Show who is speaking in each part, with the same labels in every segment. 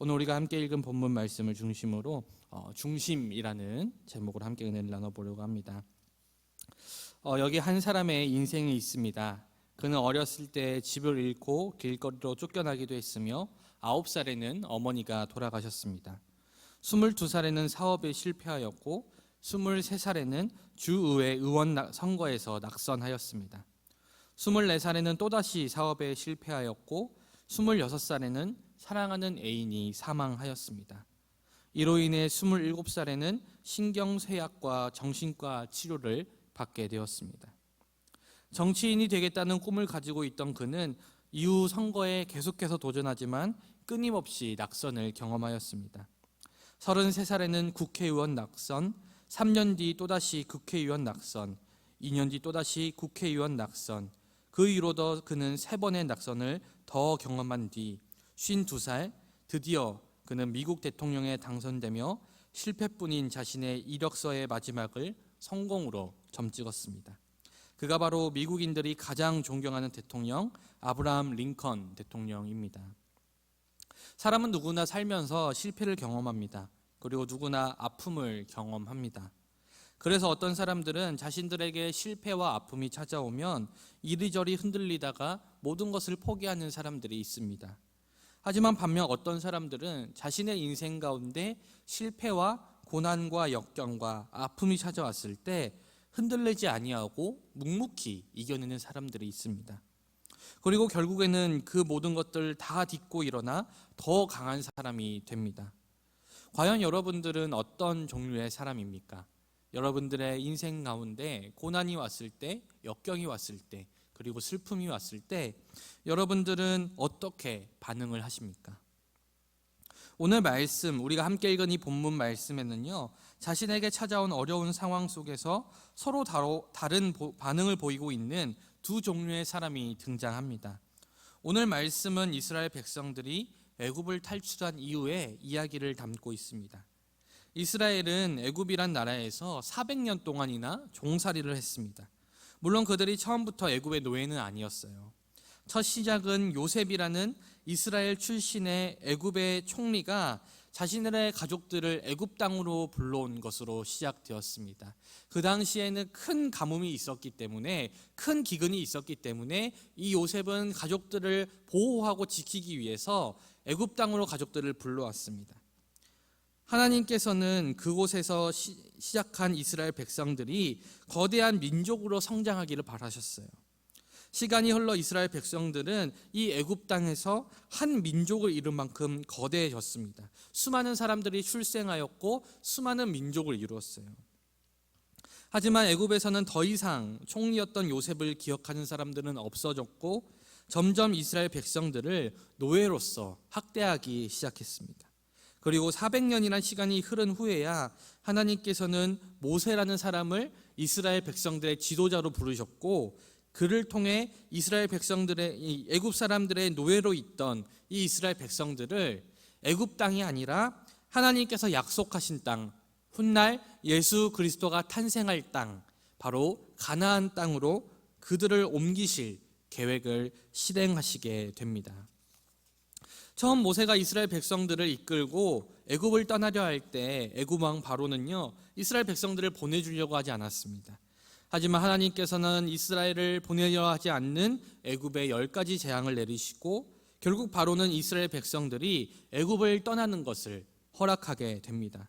Speaker 1: 오늘 우리가 함께 읽은 본문 말씀을 중심으로 중심이라는 제목으로 함께 은혜를 나눠보려고 합니다. 여기 한 사람의 인생이 있습니다. 그는 어렸을 때 집을 잃고 길거리로 쫓겨나기도 했으며 9살에는 어머니가 돌아가셨습니다. 22살에는 사업에 실패하였고 23살에는 주의회 의원 선거에서 낙선하였습니다. 24살에는 또다시 사업에 실패하였고 26살에는 사랑하는 애인이 사망하였습니다. 이로 인해 27살에는 신경쇠약과 정신과 치료를 받게 되었습니다. 정치인이 되겠다는 꿈을 가지고 있던 그는 이후 선거에 계속해서 도전하지만 끊임없이 낙선을 경험하였습니다. 33살에는 국회의원 낙선, 3년 뒤 또다시 국회의원 낙선, 2년 뒤 또다시 국회의원 낙선, 그 이후로도 그는 3번의 낙선을 더 경험한 뒤 52살 드디어 그는 미국 대통령에 당선되며 실패뿐인 자신의 이력서의 마지막을 성공으로 점찍었습니다. 그가 바로 미국인들이 가장 존경하는 대통령 아브라함 링컨 대통령입니다. 사람은 누구나 살면서 실패를 경험합니다. 그리고 누구나 아픔을 경험합니다. 그래서 어떤 사람들은 자신들에게 실패와 아픔이 찾아오면 이리저리 흔들리다가 모든 것을 포기하는 사람들이 있습니다. 하지만 반면 어떤 사람들은 자신의 인생 가운데 실패와 고난과 역경과 아픔이 찾아왔을 때 흔들리지 아니하고 묵묵히 이겨내는 사람들이 있습니다. 그리고 결국에는 그 모든 것들 다 딛고 일어나 더 강한 사람이 됩니다. 과연 여러분들은 어떤 종류의 사람입니까? 여러분들의 인생 가운데 고난이 왔을 때, 역경이 왔을 때, 그리고 슬픔이 왔을 때 여러분들은 어떻게 반응을 하십니까? 오늘 말씀, 우리가 함께 읽은 이 본문 말씀에는요, 자신에게 찾아온 어려운 상황 속에서 서로 다른 반응을 보이고 있는 두 종류의 사람이 등장합니다. 오늘 말씀은 이스라엘 백성들이 애굽을 탈출한 이후의 이야기를 담고 있습니다. 이스라엘은 애굽이란 나라에서 400년 동안이나 종살이를 했습니다. 물론 그들이 처음부터 애굽의 노예는 아니었어요. 첫 시작은 요셉이라는 이스라엘 출신의 애굽의 총리가 자신의 가족들을 애굽 땅으로 불러온 것으로 시작되었습니다. 그 당시에는 큰 가뭄이 있었기 때문에, 큰 기근이 있었기 때문에 이 요셉은 가족들을 보호하고 지키기 위해서 애굽 땅으로 가족들을 불러왔습니다. 하나님께서는 그곳에서 시작한 이스라엘 백성들이 거대한 민족으로 성장하기를 바라셨어요. 시간이 흘러 이스라엘 백성들은 이 애굽 땅에서 한 민족을 이룬 만큼 거대해졌습니다. 수많은 사람들이 출생하였고 수많은 민족을 이루었어요. 하지만 애굽에서는 더 이상 총리였던 요셉을 기억하는 사람들은 없어졌고 점점 이스라엘 백성들을 노예로서 학대하기 시작했습니다. 그리고 400년이라는 시간이 흐른 후에야 하나님께서는 모세라는 사람을 이스라엘 백성들의 지도자로 부르셨고 그를 통해 이스라엘 백성들의 애굽 사람들의 노예로 있던 이 이스라엘 백성들을 애굽 땅이 아니라 하나님께서 약속하신 땅, 훗날 예수 그리스도가 탄생할 땅, 바로 가나안 땅으로 그들을 옮기실 계획을 실행하시게 됩니다. 처음 모세가 이스라엘 백성들을 이끌고 애굽을 떠나려 할 때 애굽 왕 바로는요, 이스라엘 백성들을 보내주려고 하지 않았습니다. 하지만 하나님께서는 이스라엘을 보내려 하지 않는 애굽에 10가지 재앙을 내리시고 결국 바로는 이스라엘 백성들이 애굽을 떠나는 것을 허락하게 됩니다.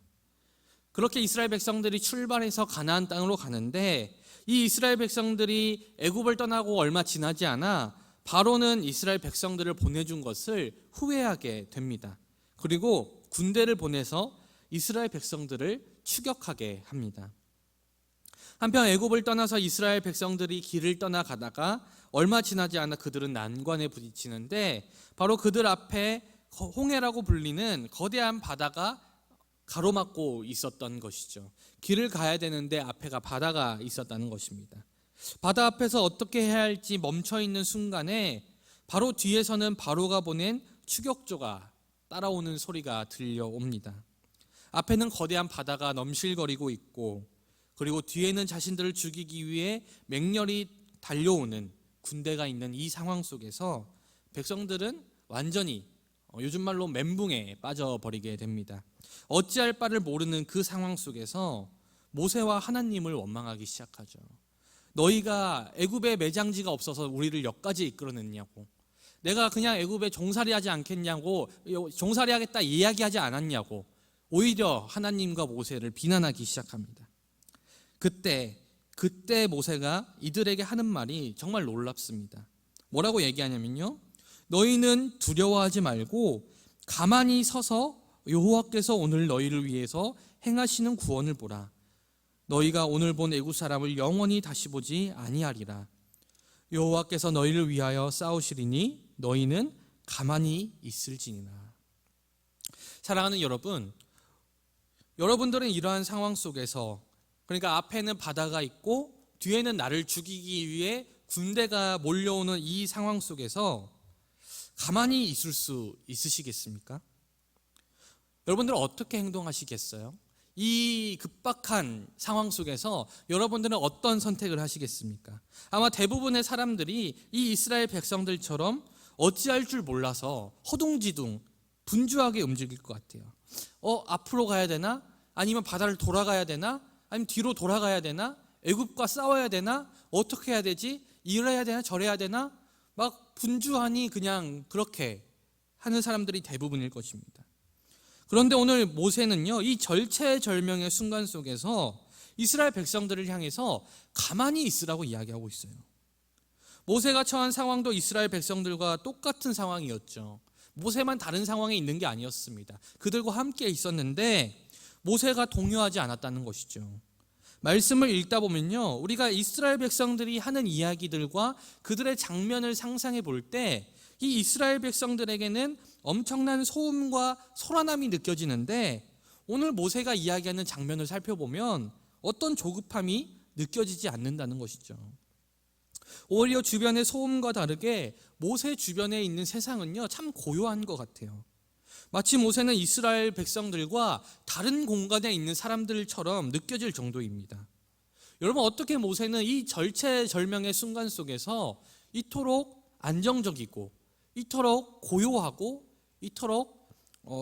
Speaker 1: 그렇게 이스라엘 백성들이 출발해서 가나안 땅으로 가는데 이 이스라엘 백성들이 애굽을 떠나고 얼마 지나지 않아 바로는 이스라엘 백성들을 보내준 것을 후회하게 됩니다. 그리고 군대를 보내서 이스라엘 백성들을 추격하게 합니다. 한편 애굽을 떠나서 이스라엘 백성들이 길을 떠나가다가 얼마 지나지 않아 그들은 난관에 부딪히는데 바로 그들 앞에 홍해라고 불리는 거대한 바다가 가로막고 있었던 것이죠. 길을 가야 되는데 앞에가 바다가 있었다는 것입니다. 바다 앞에서 어떻게 해야 할지 멈춰있는 순간에 바로 뒤에서는 바로가 보낸 추격조가 따라오는 소리가 들려옵니다. 앞에는 거대한 바다가 넘실거리고 있고 그리고 뒤에는 자신들을 죽이기 위해 맹렬히 달려오는 군대가 있는 이 상황 속에서 백성들은 완전히 요즘 말로 멘붕에 빠져버리게 됩니다. 어찌할 바를 모르는 그 상황 속에서 모세와 하나님을 원망하기 시작하죠. 너희가 애굽에 매장지가 없어서 우리를 여기까지 이끌어냈냐고, 내가 그냥 애굽에 종살이하지 않겠냐고, 종살이하겠다 이야기하지 않았냐고, 오히려 하나님과 모세를 비난하기 시작합니다. 그때 모세가 이들에게 하는 말이 정말 놀랍습니다. 뭐라고 얘기하냐면요, 너희는 두려워하지 말고 가만히 서서 여호와께서 오늘 너희를 위해서 행하시는 구원을 보라. 너희가 오늘 본 애굽 사람을 영원히 다시 보지 아니하리라. 여호와께서 너희를 위하여 싸우시리니 너희는 가만히 있을지니라. 사랑하는 여러분, 여러분들은 이러한 상황 속에서, 그러니까 앞에는 바다가 있고 뒤에는 나를 죽이기 위해 군대가 몰려오는 이 상황 속에서 가만히 있을 수 있으시겠습니까? 여러분들은 어떻게 행동하시겠어요? 이 급박한 상황 속에서 여러분들은 어떤 선택을 하시겠습니까? 아마 대부분의 사람들이 이 이스라엘 백성들처럼 어찌할 줄 몰라서 허둥지둥 분주하게 움직일 것 같아요. 앞으로 가야 되나? 아니면 바다를 돌아가야 되나? 아니면 뒤로 돌아가야 되나? 애굽과 싸워야 되나? 어떻게 해야 되지? 이래야 되나? 저래야 되나? 막 분주하니 그냥 그렇게 하는 사람들이 대부분일 것입니다. 그런데 오늘 모세는요, 이 절체절명의 순간 속에서 이스라엘 백성들을 향해서 가만히 있으라고 이야기하고 있어요. 모세가 처한 상황도 이스라엘 백성들과 똑같은 상황이었죠. 모세만 다른 상황에 있는 게 아니었습니다. 그들과 함께 있었는데 모세가 동요하지 않았다는 것이죠. 말씀을 읽다 보면요, 우리가 이스라엘 백성들이 하는 이야기들과 그들의 장면을 상상해 볼 때 이 이스라엘 백성들에게는 엄청난 소음과 소란함이 느껴지는데, 오늘 모세가 이야기하는 장면을 살펴보면 어떤 조급함이 느껴지지 않는다는 것이죠. 오히려 주변의 소음과 다르게 모세 주변에 있는 세상은요, 참 고요한 것 같아요. 마치 모세는 이스라엘 백성들과 다른 공간에 있는 사람들처럼 느껴질 정도입니다. 여러분, 어떻게 모세는 이 절체절명의 순간 속에서 이토록 안정적이고 이토록 고요하고 이토록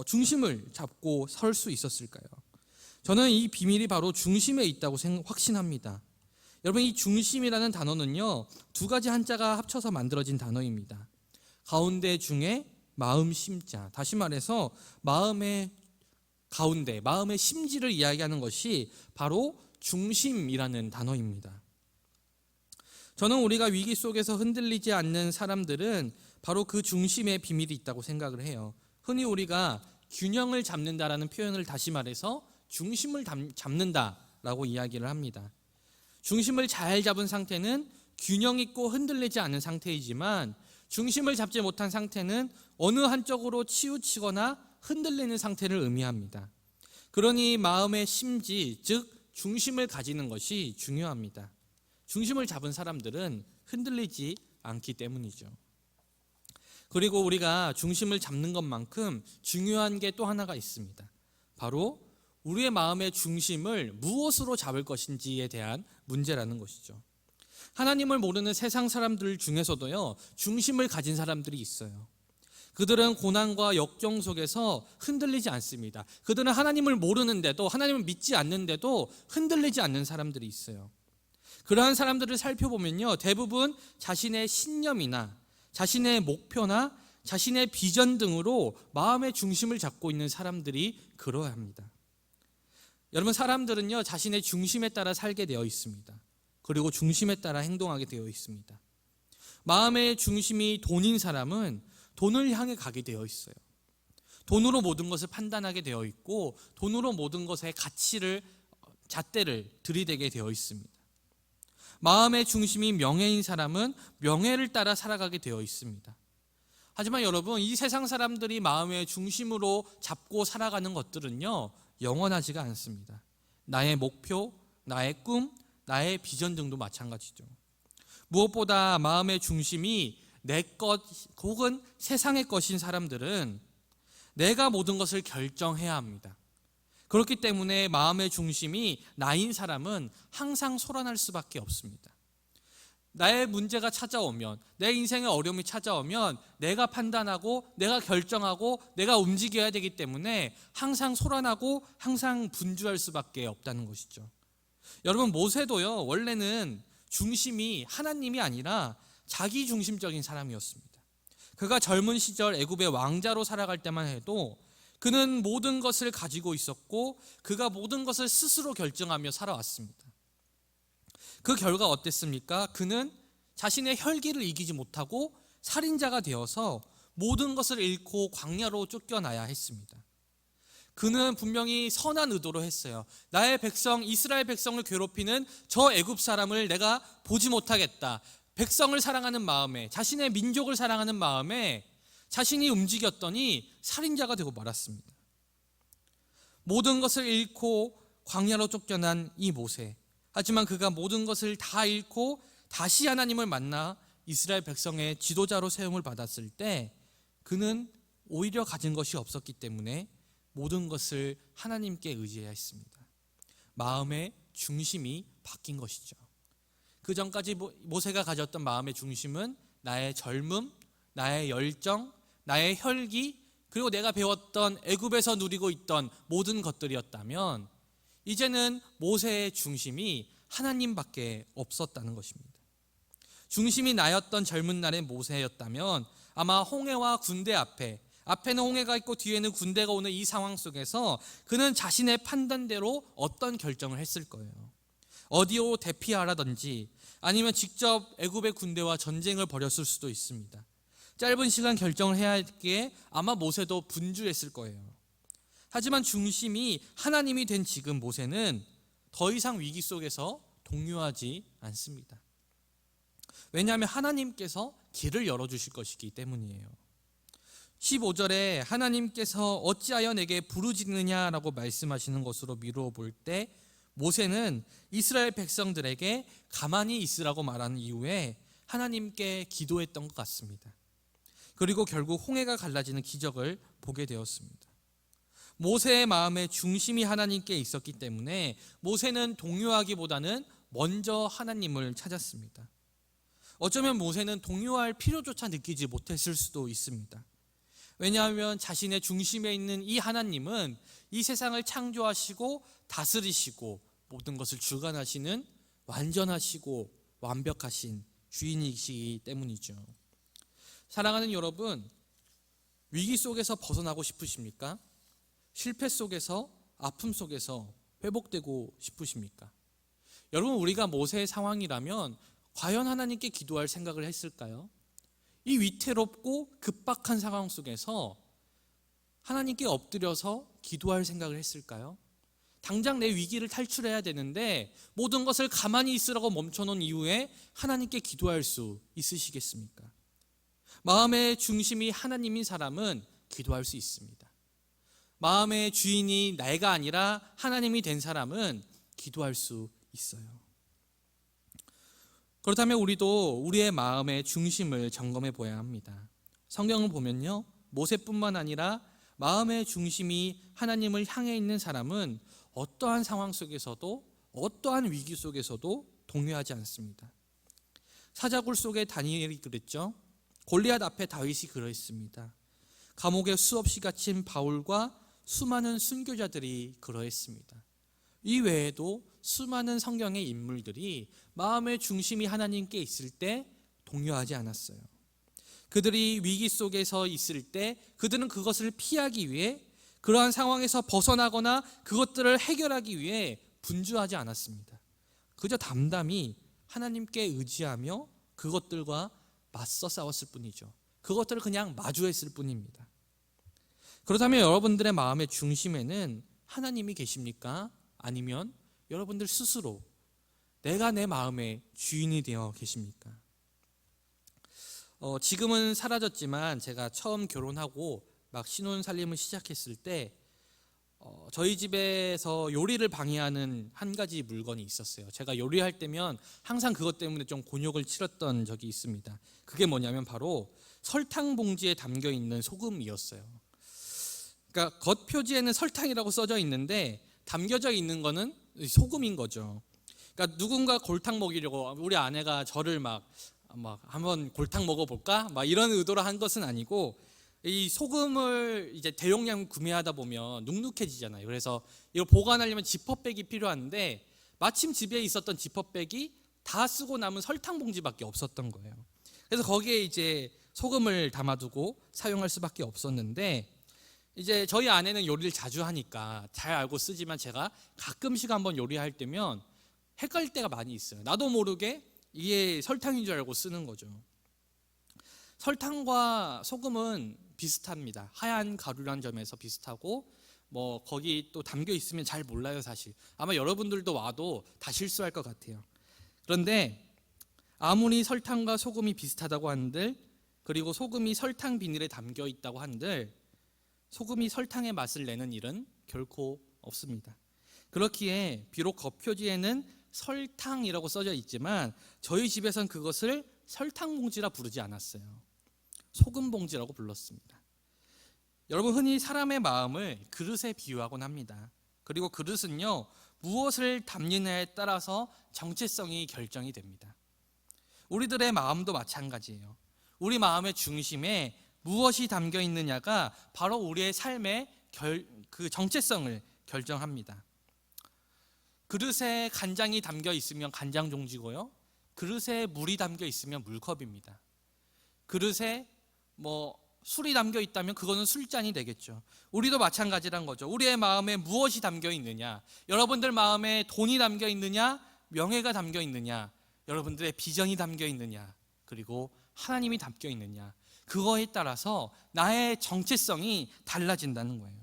Speaker 1: 중심을 잡고 설 수 있었을까요? 저는 이 비밀이 바로 중심에 있다고 확신합니다. 여러분, 이 중심이라는 단어는요, 두 가지 한자가 합쳐서 만들어진 단어입니다. 가운데 중에 마음 심자, 다시 말해서 마음의 가운데, 마음의 심지를 이야기하는 것이 바로 중심이라는 단어입니다. 저는 우리가 위기 속에서 흔들리지 않는 사람들은 바로 그 중심에 비밀이 있다고 생각을 해요. 흔히 우리가 균형을 잡는다라는 표현을 다시 말해서 중심을 잡는다라고 이야기를 합니다. 중심을 잘 잡은 상태는 균형 있고 흔들리지 않은 상태이지만, 중심을 잡지 못한 상태는 어느 한쪽으로 치우치거나 흔들리는 상태를 의미합니다. 그러니 마음의 심지, 즉 중심을 가지는 것이 중요합니다. 중심을 잡은 사람들은 흔들리지 않기 때문이죠. 그리고 우리가 중심을 잡는 것만큼 중요한 게 또 하나가 있습니다. 바로 우리의 마음의 중심을 무엇으로 잡을 것인지에 대한 문제라는 것이죠. 하나님을 모르는 세상 사람들 중에서도요, 중심을 가진 사람들이 있어요. 그들은 고난과 역경 속에서 흔들리지 않습니다. 그들은 하나님을 모르는데도, 하나님을 믿지 않는데도 흔들리지 않는 사람들이 있어요. 그러한 사람들을 살펴보면요, 대부분 자신의 신념이나 자신의 목표나 자신의 비전 등으로 마음의 중심을 잡고 있는 사람들이 그러합니다. 여러분, 사람들은요, 자신의 중심에 따라 살게 되어 있습니다. 그리고 중심에 따라 행동하게 되어 있습니다. 마음의 중심이 돈인 사람은 돈을 향해 가게 되어 있어요. 돈으로 모든 것을 판단하게 되어 있고, 돈으로 모든 것의 잣대를 들이대게 되어 있습니다. 마음의 중심이 명예인 사람은 명예를 따라 살아가게 되어 있습니다. 하지만 여러분, 이 세상 사람들이 마음의 중심으로 잡고 살아가는 것들은요, 영원하지가 않습니다. 나의 목표, 나의 꿈, 나의 비전 등도 마찬가지죠. 무엇보다 마음의 중심이 내 것 혹은 세상의 것인 사람들은 내가 모든 것을 결정해야 합니다. 그렇기 때문에 마음의 중심이 나인 사람은 항상 소란할 수밖에 없습니다. 나의 문제가 찾아오면, 내 인생의 어려움이 찾아오면 내가 판단하고 내가 결정하고 내가 움직여야 되기 때문에 항상 소란하고 항상 분주할 수밖에 없다는 것이죠. 여러분, 모세도요, 원래는 중심이 하나님이 아니라 자기 중심적인 사람이었습니다. 그가 젊은 시절 애굽의 왕자로 살아갈 때만 해도 그는 모든 것을 가지고 있었고 그가 모든 것을 스스로 결정하며 살아왔습니다. 그 결과 어땠습니까? 그는 자신의 혈기를 이기지 못하고 살인자가 되어서 모든 것을 잃고 광야로 쫓겨나야 했습니다. 그는 분명히 선한 의도로 했어요. 나의 백성, 이스라엘 백성을 괴롭히는 저 애굽 사람을 내가 보지 못하겠다. 백성을 사랑하는 마음에, 자신의 민족을 사랑하는 마음에 자신이 움직였더니 살인자가 되고 말았습니다. 모든 것을 잃고 광야로 쫓겨난 이 모세. 하지만 그가 모든 것을 다 잃고 다시 하나님을 만나 이스라엘 백성의 지도자로 세움을 받았을 때 그는 오히려 가진 것이 없었기 때문에 모든 것을 하나님께 의지해야 했습니다. 마음의 중심이 바뀐 것이죠. 그 전까지 모세가 가졌던 마음의 중심은 나의 젊음, 나의 열정, 나의 혈기, 그리고 내가 배웠던 애굽에서 누리고 있던 모든 것들이었다면 이제는 모세의 중심이 하나님밖에 없었다는 것입니다. 중심이 나였던 젊은 날의 모세였다면 아마 홍해와 군대 앞에는 홍해가 있고 뒤에는 군대가 오는 이 상황 속에서 그는 자신의 판단대로 어떤 결정을 했을 거예요. 어디로 대피하라든지 아니면 직접 애굽의 군대와 전쟁을 벌였을 수도 있습니다. 짧은 시간 결정을 해야 했기에 아마 모세도 분주했을 거예요. 하지만 중심이 하나님이 된 지금 모세는 더 이상 위기 속에서 동요하지 않습니다. 왜냐하면 하나님께서 길을 열어주실 것이기 때문이에요. 15절에 하나님께서 어찌하여 내게 부르짖느냐라고 말씀하시는 것으로 미루어 볼 때 모세는 이스라엘 백성들에게 가만히 있으라고 말한 이후에 하나님께 기도했던 것 같습니다. 그리고 결국 홍해가 갈라지는 기적을 보게 되었습니다. 모세의 마음의 중심이 하나님께 있었기 때문에 모세는 동요하기보다는 먼저 하나님을 찾았습니다. 어쩌면 모세는 동요할 필요조차 느끼지 못했을 수도 있습니다. 왜냐하면 자신의 중심에 있는 이 하나님은 이 세상을 창조하시고 다스리시고 모든 것을 주관하시는 완전하시고 완벽하신 주인이시기 때문이죠. 사랑하는 여러분, 위기 속에서 벗어나고 싶으십니까? 실패 속에서, 아픔 속에서 회복되고 싶으십니까? 여러분, 우리가 모세의 상황이라면 과연 하나님께 기도할 생각을 했을까요? 이 위태롭고 급박한 상황 속에서 하나님께 엎드려서 기도할 생각을 했을까요? 당장 내 위기를 탈출해야 되는데 모든 것을 가만히 있으라고 멈춰놓은 이후에 하나님께 기도할 수 있으시겠습니까? 마음의 중심이 하나님인 사람은 기도할 수 있습니다. 마음의 주인이 내가 아니라 하나님이 된 사람은 기도할 수 있어요. 그렇다면 우리도 우리의 마음의 중심을 점검해 보아야 합니다. 성경을 보면요, 모세뿐만 아니라 마음의 중심이 하나님을 향해 있는 사람은 어떠한 상황 속에서도 어떠한 위기 속에서도 동요하지 않습니다. 사자굴 속에 다니엘이 그랬죠. 골리앗 앞에 다윗이 그러했습니다. 감옥에 수없이 갇힌 바울과 수많은 순교자들이 그러했습니다. 이 외에도 수많은 성경의 인물들이 마음의 중심이 하나님께 있을 때 동요하지 않았어요. 그들이 위기 속에서 있을 때 그들은 그것을 피하기 위해, 그러한 상황에서 벗어나거나 그것들을 해결하기 위해 분주하지 않았습니다. 그저 담담히 하나님께 의지하며 그것들과 맞서 싸웠을 뿐이죠. 그것들을 그냥 마주했을 뿐입니다. 그렇다면 여러분들의 마음의 중심에는 하나님이 계십니까? 아니면 여러분들 스스로 내가 내 마음의 주인이 되어 계십니까? 지금은 사라졌지만 제가 처음 결혼하고 막 신혼 살림을 시작했을 때 저희 집에서 요리를 방해하는 한 가지 물건이 있었어요. 제가 요리할 때면 항상 그것 때문에 좀 곤욕을 치렀던 적이 있습니다. 그게 뭐냐면 바로 설탕 봉지에 담겨 있는 소금이었어요. 그러니까 겉 표지에는 설탕이라고 써져 있는데 담겨져 있는 거는 소금인 거죠. 그러니까 누군가 골탕 먹이려고 우리 아내가 저를 막 한번 골탕 먹어볼까? 막 이런 의도로 한 것은 아니고, 이 소금을 이제 대용량 구매하다 보면 눅눅해지잖아요. 그래서 이걸 보관하려면 지퍼백이 필요한데 마침 집에 있었던 지퍼백이 다 쓰고 남은 설탕 봉지밖에 없었던 거예요. 그래서 거기에 이제 소금을 담아두고 사용할 수밖에 없었는데, 이제 저희 아내는 요리를 자주 하니까 잘 알고 쓰지만 제가 가끔씩 한번 요리할 때면 헷갈릴 때가 많이 있어요. 나도 모르게 이게 설탕인 줄 알고 쓰는 거죠. 설탕과 소금은 비슷합니다. 하얀 가루라는 점에서 비슷하고, 거기 또 담겨 있으면 잘 몰라요, 사실. 아마 여러분들도 와도 다 실수할 것 같아요. 그런데 아무리 설탕과 소금이 비슷하다고 한들, 그리고 소금이 설탕 비닐에 담겨 있다고 한들, 소금이 설탕의 맛을 내는 일은 결코 없습니다. 그렇기에 비록 겉표지에는 설탕이라고 써져 있지만 저희 집에선 그것을 설탕 봉지라 부르지 않았어요. 소금 봉지라고 불렀습니다. 여러분, 흔히 사람의 마음을 그릇에 비유하곤 합니다. 그리고 그릇은요, 무엇을 담느냐에 따라서 정체성이 결정이 됩니다. 우리들의 마음도 마찬가지예요. 우리 마음의 중심에 무엇이 담겨 있느냐가 바로 우리의 삶의 그 정체성을 결정합니다. 그릇에 간장이 담겨 있으면 간장 종지고요, 그릇에 물이 담겨 있으면 물컵입니다. 그릇에 술이 담겨 있다면 그거는 술잔이 되겠죠. 우리도 마찬가지란 거죠. 우리의 마음에 무엇이 담겨 있느냐, 여러분들 마음에 돈이 담겨 있느냐, 명예가 담겨 있느냐, 여러분들의 비전이 담겨 있느냐, 그리고 하나님이 담겨 있느냐, 그거에 따라서 나의 정체성이 달라진다는 거예요.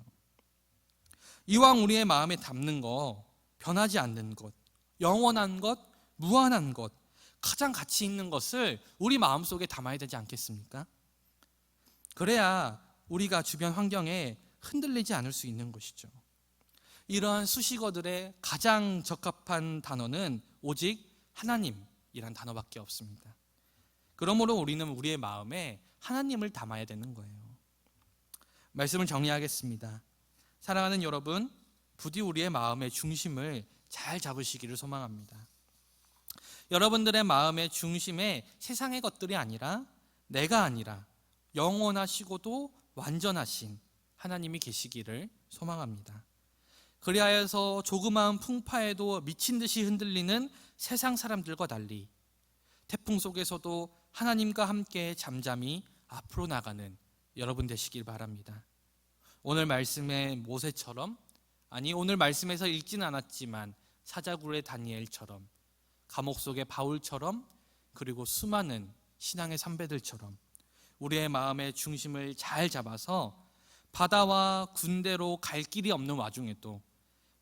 Speaker 1: 이왕 우리의 마음에 담는 거, 변하지 않는 것, 영원한 것, 무한한 것, 가장 가치 있는 것을 우리 마음속에 담아야 되지 않겠습니까? 그래야 우리가 주변 환경에 흔들리지 않을 수 있는 것이죠. 이러한 수식어들의 가장 적합한 단어는 오직 하나님이란 단어밖에 없습니다. 그러므로 우리는 우리의 마음에 하나님을 담아야 되는 거예요. 말씀을 정리하겠습니다. 사랑하는 여러분, 부디 우리의 마음의 중심을 잘 잡으시기를 소망합니다. 여러분들의 마음의 중심에 세상의 것들이 아니라, 내가 아니라 영원하시고도 완전하신 하나님이 계시기를 소망합니다. 그리하여서 조그마한 풍파에도 미친 듯이 흔들리는 세상 사람들과 달리 태풍 속에서도 하나님과 함께 잠잠히 앞으로 나가는 여러분 되시길 바랍니다. 오늘 말씀의 모세처럼, 오늘 말씀에서 읽지는 않았지만 사자굴의 다니엘처럼, 감옥 속의 바울처럼, 그리고 수많은 신앙의 선배들처럼 우리의 마음의 중심을 잘 잡아서 바다와 군대로 갈 길이 없는 와중에도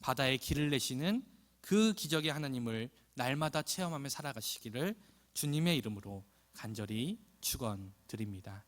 Speaker 1: 바다에 길을 내시는 그 기적의 하나님을 날마다 체험하며 살아가시기를 주님의 이름으로 간절히 축원드립니다.